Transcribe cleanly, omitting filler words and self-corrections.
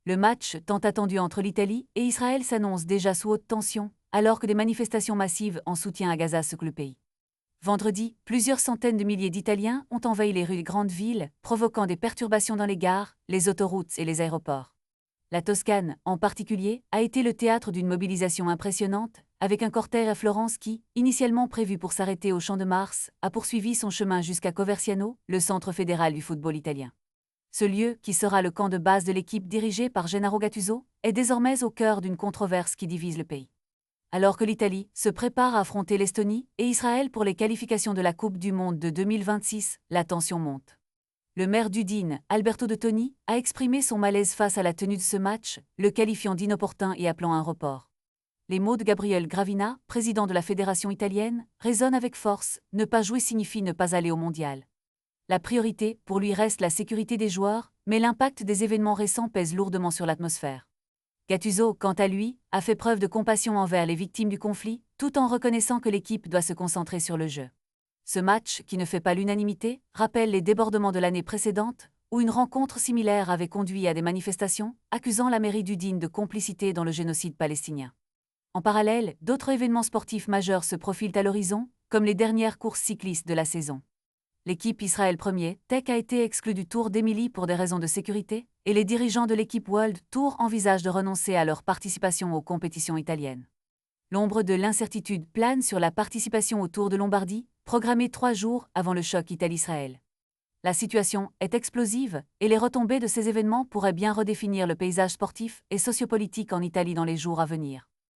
Le match tant attendu entre l'Italie et Israël s'annonce déjà sous haute tension, alors que des manifestations massives en soutien à Gaza secouent le pays. Vendredi, plusieurs centaines de milliers d'Italiens ont envahi les rues des grandes villes, provoquant des perturbations dans les gares, les autoroutes et les aéroports. La Toscane, en particulier, a été le théâtre d'une mobilisation impressionnante, avec un cortège à Florence qui, initialement prévu pour s'arrêter au Champ de Mars, a poursuivi son chemin jusqu'à Coverciano, le centre fédéral du football italien. Ce lieu, qui sera le camp de base de l'équipe dirigée par Gennaro Gattuso, est désormais au cœur d'une controverse qui divise le pays. Alors que l'Italie se prépare à affronter l'Estonie et Israël pour les qualifications de la Coupe du Monde de 2026, la tension monte. Le maire d'Udine, Alberto De Toni, a exprimé son malaise face à la tenue de ce match, le qualifiant d'inopportun et appelant à un report. Les mots de Gabriel Gravina, président de la fédération italienne, résonnent avec force: ne pas jouer signifie ne pas aller au mondial. La priorité, pour lui, reste la sécurité des joueurs, mais l'impact des événements récents pèse lourdement sur l'atmosphère. Gattuso, quant à lui, a fait preuve de compassion envers les victimes du conflit, tout en reconnaissant que l'équipe doit se concentrer sur le jeu. Ce match, qui ne fait pas l'unanimité, rappelle les débordements de l'année précédente, où une rencontre similaire avait conduit à des manifestations, accusant la mairie d'Udine de complicité dans le génocide palestinien. En parallèle, d'autres événements sportifs majeurs se profilent à l'horizon, comme les dernières courses cyclistes de la saison. L'équipe Israël Premier Tech a été exclue du Tour d'Émilie pour des raisons de sécurité, et les dirigeants de l'équipe World Tour envisagent de renoncer à leur participation aux compétitions italiennes. L'ombre de l'incertitude plane sur la participation au Tour de Lombardie, programmée 3 jours avant le choc Italie-Israël. La situation est explosive, et les retombées de ces événements pourraient bien redéfinir le paysage sportif et sociopolitique en Italie dans les jours à venir.